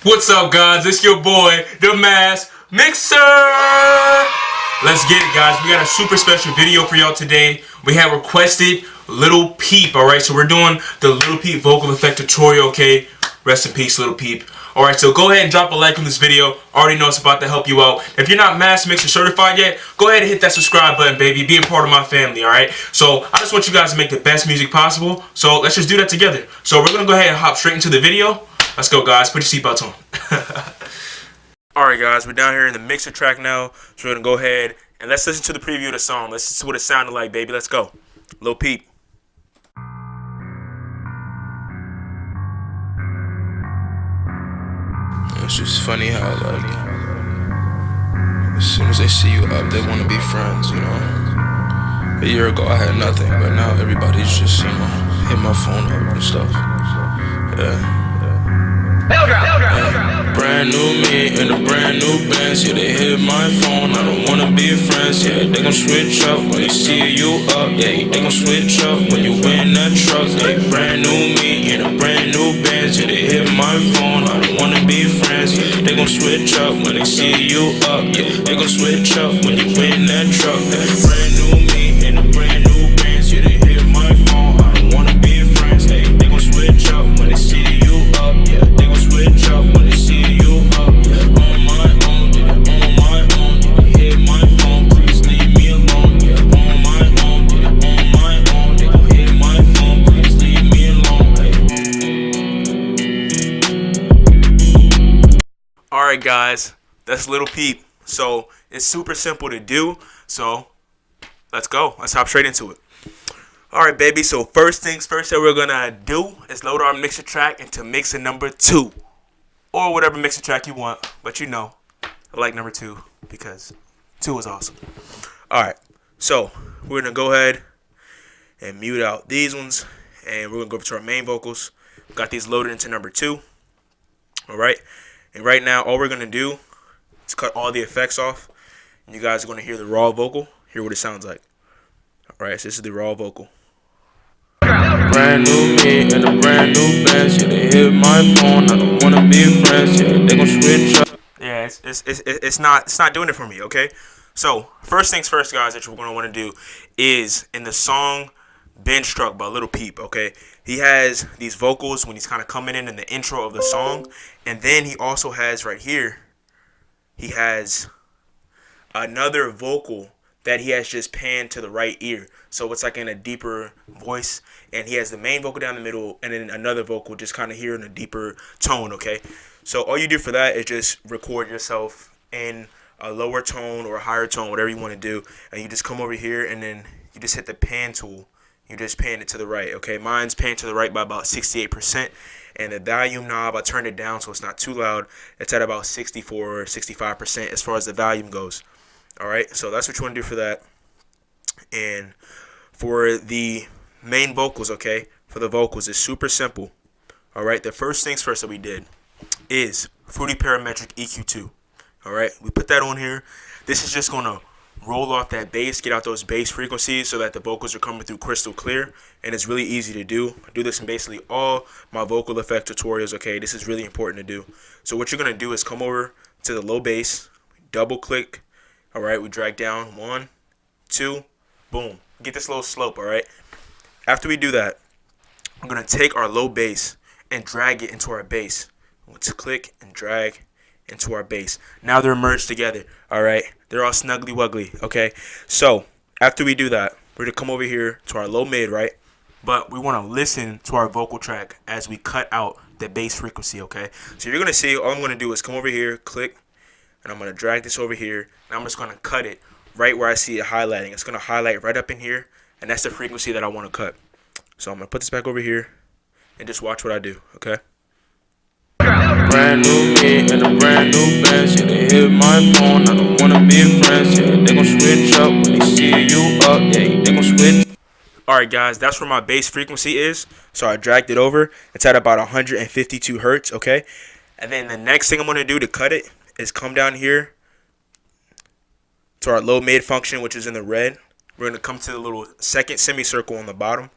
What's up, guys? It's your boy, the Mass Mixer. Let's get it, guys. We got a super special video for y'all today. We have requested Lil Peep, alright? So we're doing the Lil Peep vocal effect tutorial, okay? Rest in peace, Lil Peep. Alright, so go ahead and drop a like on this video. Already know it's about to help you out. If you're not Mass Mixer certified yet, go ahead and hit that subscribe button, baby. Be a part of my family, alright? So I just want you guys to make the best music possible. So let's just do that together. So we're going to go ahead and hop straight into the video. Let's go, guys. Put your seatbelts on. Alright, guys. We're down here in the mixer track now. So we're going to go ahead and let's listen to the preview of the song. Let's see what it sounded like, baby. Let's go. Lil Peep. It's just funny how, like, as soon as they see you up, they want to be friends, you know? A year ago, I had nothing, but now everybody's just, you know, hit my phone up and stuff. Yeah. Brand new me in a brand new Benz. Yeah, they hit my phone. I don't wanna be friends. Yeah, they gon' switch up when they see you up. Yeah, they gon' switch up when you in that truck. Yeah, brand new me in a brand new Benz. Yeah, they hit my phone. I don't wanna be friends. Yeah, they gon' switch up when they see you up. Yeah, they gon' switch up when you in that truck. Yeah, brand new me in a brand new Benz. Yeah, they hit my phone. I don't wanna be friends. Yeah, they gon' switch up when they see you up. Yeah, they gon' switch up when they see you up. Yeah, on my own, yeah, on my own. Yeah, hit my phone, please leave me alone. Yeah, on my own, yeah, on my own. They gon' hit my phone, please leave me alone. Hey. Alright, guys. That's Lil Peep. So it's super simple to do. So let's go. Let's hop straight into it. Alright, baby. So first things first that we're gonna do is load our mixer track into mixer number 2. Or whatever mixer track you want. But you know, I like number 2 because 2 is awesome. Alright, so we're going to go ahead and mute out these ones. And we're going to go over to our main vocals. Got these loaded into number 2. Alright, and right now all we're going to do is cut all the effects off. And you guys are going to hear the raw vocal. Hear what it sounds like. Alright, so this is the raw vocal. Brand new me in a brand new Benz. Yeah, they hit my phone. I don't wanna be friends. Yeah, they gon' switch up. Yeah, it's not doing it for me. Okay, so first things first, guys, that you're gonna want to do is in the song "Been Struck" by Lil Peep. Okay, he has these vocals when he's kind of coming in the intro of the song, and then he also has right here, he has another vocal that he has just panned to the right ear. So it's like in a deeper voice. And he has the main vocal down the middle and then another vocal just kind of here in a deeper tone, okay? So all you do for that is just record yourself in a lower tone or a higher tone, whatever you want to do. And you just come over here and then you just hit the pan tool. You just pan it to the right, okay? Mine's panned to the right by about 68%. And the volume knob, I turned it down so it's not too loud. It's at about 64 or 65% as far as the volume goes. Alright, so that's what you want to do for that. And for the main vocals, okay, for the vocals, it's super simple. Alright, the first things first that we did is Phony Parametric Eq2. Alright, we put that on here. This is just going to roll off that bass, get out those bass frequencies so that the vocals are coming through crystal clear. And it's really easy to do. I do this in basically all my vocal effect tutorials, okay? This is really important to do. So what you're going to do is come over to the low bass, double click. Alright, we drag down 1, 2, boom. Get this little slope, alright? After we do that, I'm going to take our low bass and drag it into our bass. Let's click and drag into our bass. Now they're merged together, alright? They're all snuggly wuggly, okay? So, after we do that, we're going to come over here to our low mid, right? But we want to listen to our vocal track as we cut out the bass frequency, okay? So you're going to see, all I'm going to do is come over here, click, and I'm going to drag this over here, and I'm just going to cut it right where I see it highlighting. It's going to highlight right up in here, and that's the frequency that I want to cut. So I'm going to put this back over here, and just watch what I do, okay? Brand new me in a brand new Benz. Yeah, they hit my phone. I don't wanna be friends. Yeah, they gon' switch up when they see you up. Yeah, they gon' switch. Alright, guys, that's where my bass frequency is. So I dragged it over. It's at about 152 hertz, okay? And then the next thing I'm going to do to cut it is come down here to our low mid function, which is in the red. We're going to come to the little second semicircle on the bottom.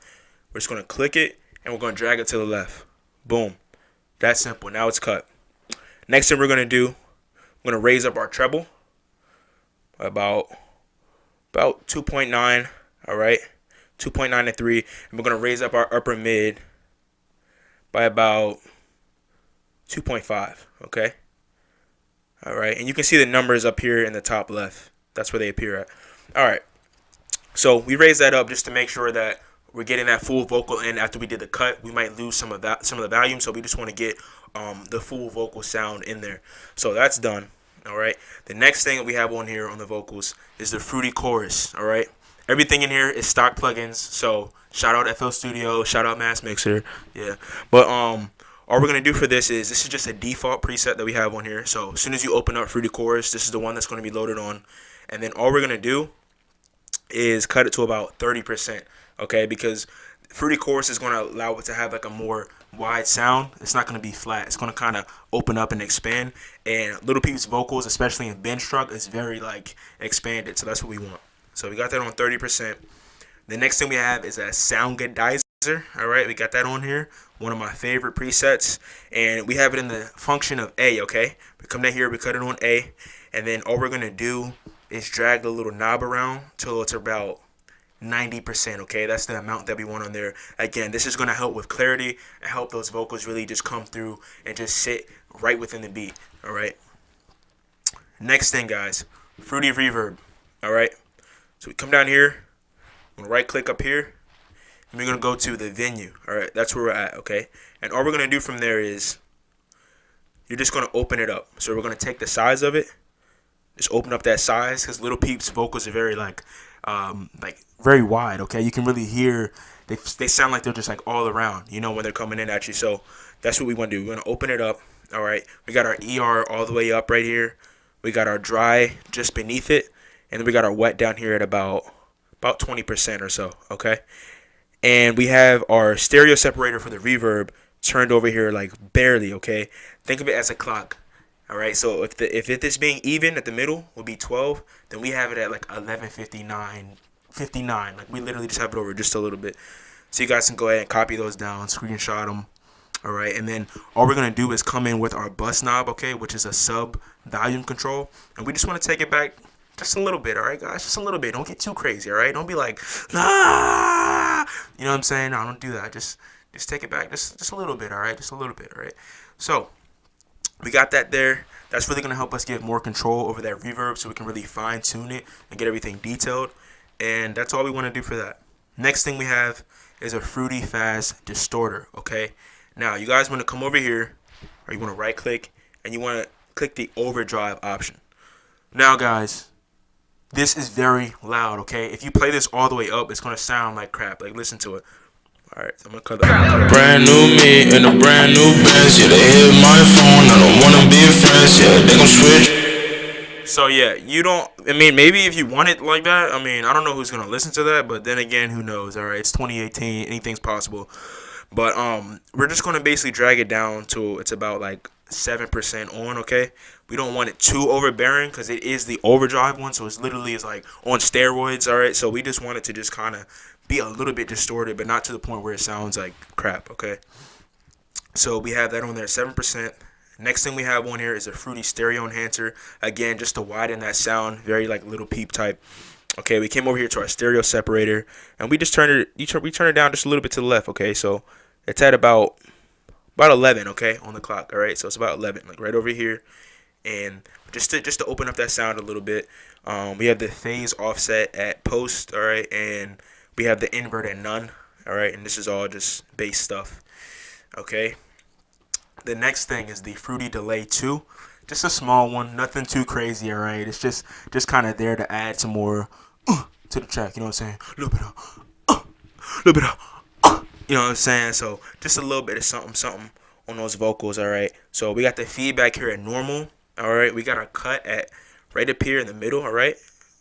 We're just going to click it, and we're going to drag it to the left. Boom. That's simple. Now it's cut. Next thing we're gonna do, we're gonna raise up our treble by about 2.9. All right, 2.9 to 3, and we're gonna raise up our upper mid by about 2.5. Okay. All right, and you can see the numbers up here in the top left. That's where they appear at. All right, so we raise that up just to make sure that we're getting that full vocal in. After we did the cut, we might lose some of the volume, so we just want to get the full vocal sound in there. So that's done. All right, the next thing that we have on here on the vocals is the fruity chorus. All right, everything in here is stock plugins. So shout out FL Studio, shout out Mass Mixer, yeah. But all we're going to do for this is just a default preset that we have on here. So as soon as you open up Fruity Chorus, this is the one that's going to be loaded on. And then all we're going to do is cut it to about 30%, okay? Because Fruity Chorus is going to allow it to have like a more wide sound. It's not going to be flat. It's going to kind of open up and expand. And Lil Peep's vocals, especially in bench truck, is very like expanded. So that's what we want. So we got that on 30%. The next thing we have is a Sound Goodizer. All right, we got that on here, one of my favorite presets, and we have it in the function of A. Okay, we come down here, we cut it on A, and then all we're gonna do is drag the little knob around till it's about 90%. Okay, that's the amount that we want on there. Again, this is gonna help with clarity and help those vocals really just come through and just sit right within the beat. All right, next thing, guys, Fruity Reverb. All right, so we come down here, I'm gonna right click up here, and we're going to go to the venue. All right, that's where we're at, okay? And all we're going to do from there is you're just going to open it up. So we're going to take the size of it, just open up that size, because Lil Peep's vocals are very, like very wide, okay? You can really hear, they sound like they're just, like, all around, you know, when they're coming in at you. So that's what we want to do. We're going to open it up, all right? We got our ER all the way up right here. We got our dry just beneath it, and then we got our wet down here at about 20% or so, okay? And we have our stereo separator for the reverb turned over here like barely, okay? Think of it as a clock, all right? So if it is being even at the middle will be 12, then we have it at like 11:59, 59. Like we literally just have it over just a little bit. So you guys can go ahead and copy those down, screenshot them, all right? And then all we're going to do is come in with our bus knob, okay, which is a sub volume control. And we just want to take it back just a little bit, all right, guys? Just a little bit. Don't get too crazy, all right? Don't be like, ah, you know what I'm saying? No, don't do that. Just take it back just a little bit, all right? Just a little bit, all right? So we got that there. That's really going to help us get more control over that reverb so we can really fine-tune it and get everything detailed. And that's all we want to do for that. Next thing we have is a Fruity Fast Distorter, okay? Now, you guys want to come over here, or you want to right-click, and you want to click the overdrive option. Now, guys, this is very loud, okay? If you play this all the way up, it's going to sound like crap. Like, listen to it. All right, so I'm going to cut that. Brand new me in a brand new Benz. Yeah, they hit my phone. I don't want to be friends. Yeah, they gon' switch. So, yeah, you don't, I mean, maybe if you want it like that, I mean, I don't know who's going to listen to that, but then again, who knows, all right? It's 2018. Anything's possible. But we're just going to basically drag it down to it's about like 7% on, okay? We don't want it too overbearing because it is the overdrive one, so it's literally is like on steroids, all right? So we just want it to just kind of be a little bit distorted, but not to the point where it sounds like crap, okay? So we have that on there, 7%. Next thing we have on here is a Fruity Stereo Enhancer. Again, just to widen that sound, very like Lil Peep type. Okay, we came over here to our stereo separator, and we just turned it, we turn it down just a little bit to the left, okay? So it's at about 11, okay, on the clock, all right? So it's about 11, like right over here. And just to open up that sound a little bit, we have the phase offset at post, all right? And we have the invert at none, all right? And this is all just bass stuff, okay? The next thing is the Fruity Delay 2. Just a small one, nothing too crazy, all right? It's just kind of there to add some more to the track, you know what I'm saying? A little bit of, you know what I'm saying? So just a little bit of something on those vocals, all right? So we got the feedback here at normal, all right? We got our cut at right up here in the middle, all right?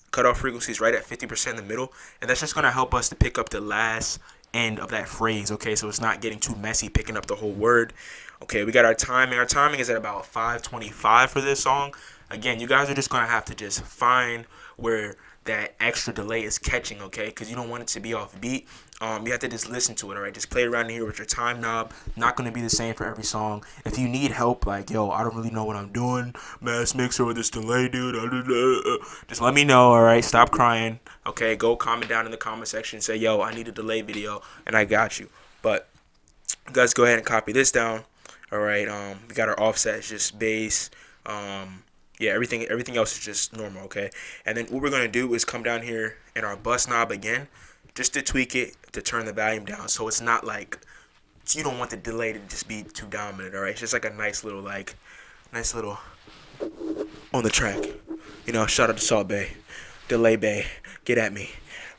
Cutoff frequencies right at 50% in the middle, and that's just going to help us to pick up the last end of that phrase, okay? So it's not getting too messy picking up the whole word. Okay, we got our timing. Our timing is at about 5:25 for this song. Again, you guys are just going to have to just find where that extra delay is catching, okay? Because you don't want it to be off beat. You have to just listen to it, all right? Just play around here with your time knob. Not going to be the same for every song. If you need help, like, yo, I don't really know what I'm doing. Mass mixer with this delay, dude. Just let me know, all right? Stop crying, okay? Go comment down in the comment section. Say, yo, I need a delay video, and I got you. But you guys go ahead and copy this down, all right? We got our offset, it's just bass. Yeah, everything else is just normal, okay? And then what we're going to do is come down here in our bus knob again, just to tweak it, to turn the volume down, so it's not like, you don't want the delay to just be too dominant, all right? It's just like a nice little on the track. You know, shout out to Salt Bay, Delay Bay, get at me.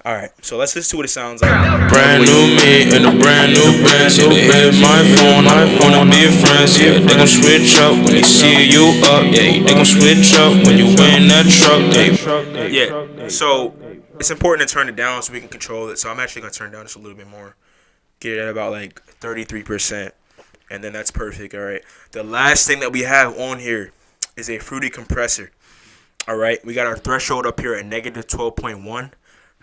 All right, so let's listen to what it sounds like. Brand new me in a brand new Benz. Yeah, they hit my phone. I don't wanna be friends. Yeah, they gon' switch up when they see you up. Yeah, they gon' switch up when you in that truck. Yeah, so it's important to turn it down so we can control it. So I'm actually gonna turn it down just a little bit more. Get it at about like 33%, and then that's perfect. All right. The last thing that we have on here is a fruity compressor. All right, we got our threshold up here at negative 12.1.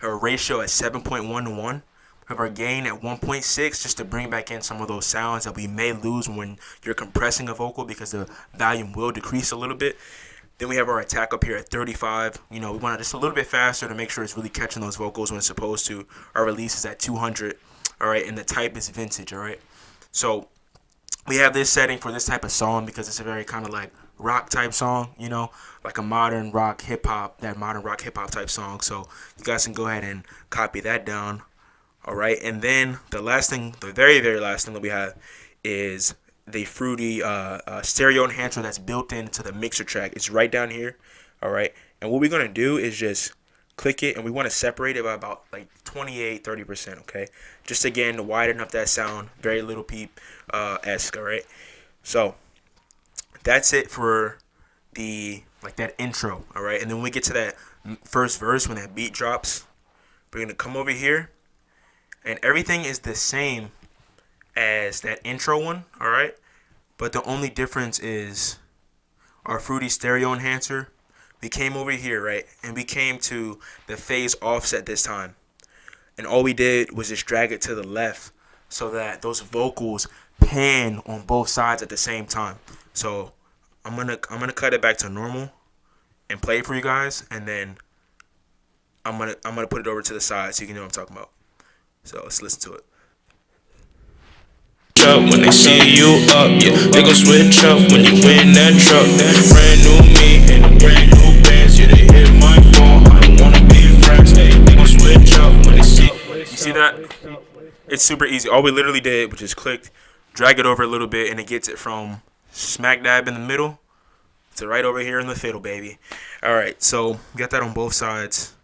Our ratio at 7.1 to 1. We have our gain at 1.6 just to bring back in some of those sounds that we may lose when you're compressing a vocal because the volume will decrease a little bit. Then we have our attack up here at 35. You know, we want it just a little bit faster to make sure it's really catching those vocals when it's supposed to. Our release is at 200. All right, and the type is vintage. All right, so we have this setting for this type of song because it's a very kind of like rock type song, you know, like a modern rock hip hop, that modern rock hip hop type song. So you guys can go ahead and copy that down. All right, and then the last thing, the very last thing that we have is the fruity stereo enhancer that's built into the mixer track. It's right down here. All right, and what we're gonna do is just click it, and we want to separate it by about like 28-30%. Okay, just again to widen up that sound, very Lil Peep esque. All right, so that's it for the that intro. All right, and then when we get to that first verse, when that beat drops, we're gonna come over here, and everything is the same as that intro one. All right, but the only difference is our fruity stereo enhancer. We came over here, right, and we came to the phase offset this time, and all we did was just drag it to the left so that those vocals pan on both sides at the same time. So I'm gonna cut it back to normal and play it for you guys, and then I'm gonna put it over to the side so you can know what I'm talking about. So let's listen to it. When they see you up, yeah, they gon' switch up when you in that truck. Brand new me in a brand new Benz. Yeah, they hit my phone. I don't wanna be friends. Hey, they gon' switch up when they see. You see that? It's super easy. All we literally did was just click, drag it over a little bit, and it gets it from smack dab in the middle to right over here in the fiddle, baby. All right, so we got that on both sides.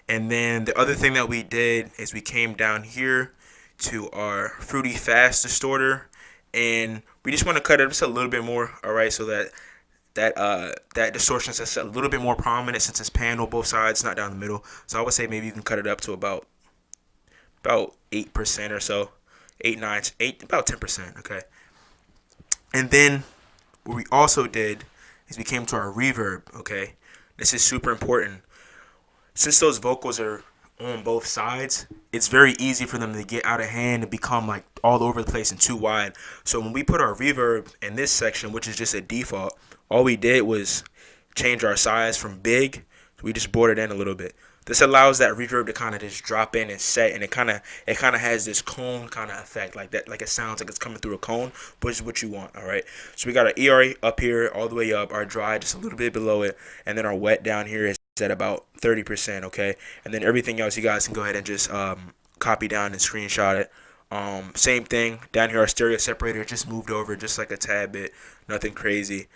And then the other thing that we did is we came down here to our fruity fast distorter, and we just want to cut it just a little bit more. All right, so that distortion is just a little bit more prominent since it's panned on both sides, not down the middle. So I would say maybe you can cut it up to about 8% or so, 8, 9, 8, about 10%. Okay, and then what we also did is we came to our reverb. Okay, this is super important. Since those vocals are on both sides, it's very easy for them to get out of hand and become like all over the place and too wide. So when we put our reverb in this section, which is just a default, all we did was change our size from big. We just brought it in a little bit. This allows that reverb to kind of just drop in and set, and it kind of has this cone kind of effect, like that, like it sounds like it's coming through a cone, which is what you want. All right, so we got our ERA up here all the way up, our dry just a little bit below it, and then our wet down here is at about 30%. Okay, and then everything else you guys can go ahead and just copy down and screenshot it. Same thing down here, our stereo separator just moved over just like a tad bit, nothing crazy.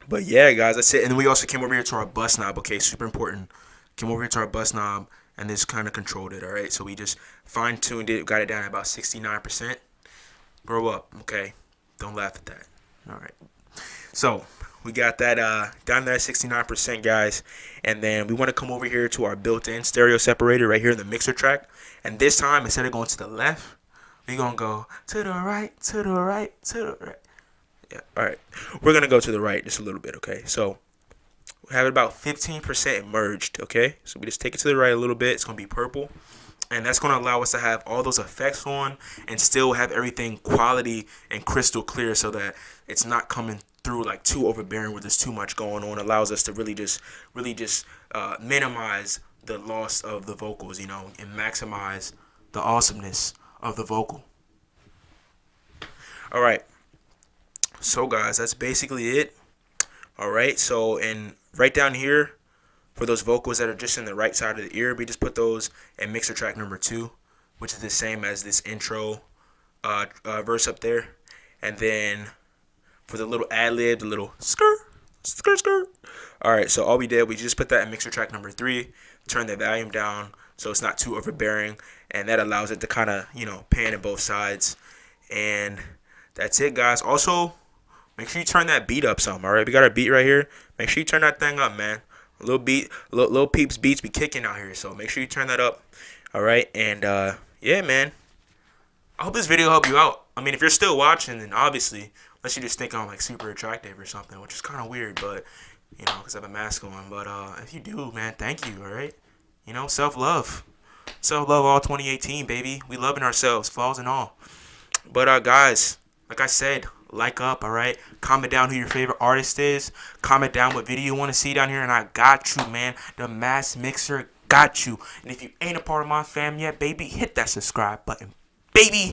But yeah, guys, that's it. And then we also came over here to our bus knob. Okay, super important. Came over here to our bus knob and just kind of controlled it. All right, so we just fine tuned it, got it down at about 69%. Grow up, okay? Don't laugh at that. All right. So we got that down there at 69%, guys. And then we want to come over here to our built-in stereo separator right here in the mixer track. And this time, instead of going to the left, we're gonna go to the right, to the right, to the right. Yeah, all right. We're going to go to the right just a little bit, okay? So we have it about 15% merged, okay? So we just take it to the right a little bit. It's going to be purple. And that's going to allow us to have all those effects on and still have everything quality and crystal clear, so that it's not coming through like too overbearing where there's too much going on. It allows us to really just minimize the loss of the vocals, you know, and maximize the awesomeness of the vocal. All right. So guys, that's basically it. All right. So, and right down here, for those vocals that are just in the right side of the ear, we just put those in mixer track number 2, which is the same as this intro verse up there. And then for the little ad lib, the little skirt, skirt, skirt. All right, so all we did, we just put that in mixer track number 3, turn the volume down so it's not too overbearing, and that allows it to kind of, you know, pan in both sides. And that's it, guys. Also, make sure you turn that beat up some. All right, we got our beat right here. Make sure you turn that thing up, man. Lil Peep's beats be kicking out here, so make sure you turn that up. All right, and yeah, man. I hope this video helped you out. I mean, if you're still watching, then obviously, unless you just think I'm like super attractive or something, which is kind of weird, but you know, because I have a mask on. But if you do, man, thank you. All right, you know, self-love all 2018, baby. We loving ourselves, flaws and all. But guys, like I said, like up, all right? Comment down who your favorite artist is. Comment down what video you want to see down here, and I got you, man. The Mass Mixer got you. And if you ain't a part of my fam yet, baby, hit that subscribe button, baby.